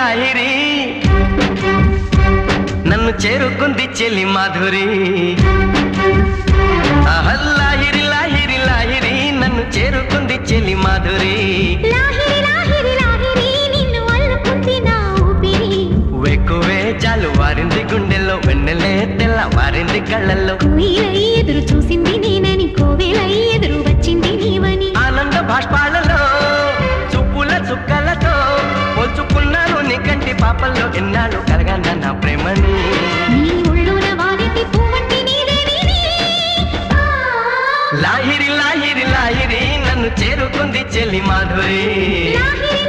లాహిరి నన్ను చేరుకుంది చెలి మాధురి లాహిరి లాహిరి లాహిరి నన్ను చేరుకుంది చెలి మాధురి వెక్కువే చాలు వారింది గుండెల్లో వెన్నెలే తెల్ల వారింది కళ్ళల్లో ఎదురు చూసింది నేనని కోవెల ఎదురు వచ్చింది నీవని ఆనంద బాష్పాలలో చుప్పుల చుక్కలతో పోల్చుకున్నాను నీ కంటి పాపల్లో ఎన్నాళ్ళు కలగన్న నా ప్రేమని నీ ఒళ్ళోన వాలిటి పువ్వంటి నీదేని లాహిరి లాహిరి లాహిరి నన్ను చేరుకుంది చెల్లి మాధురి లాహిరి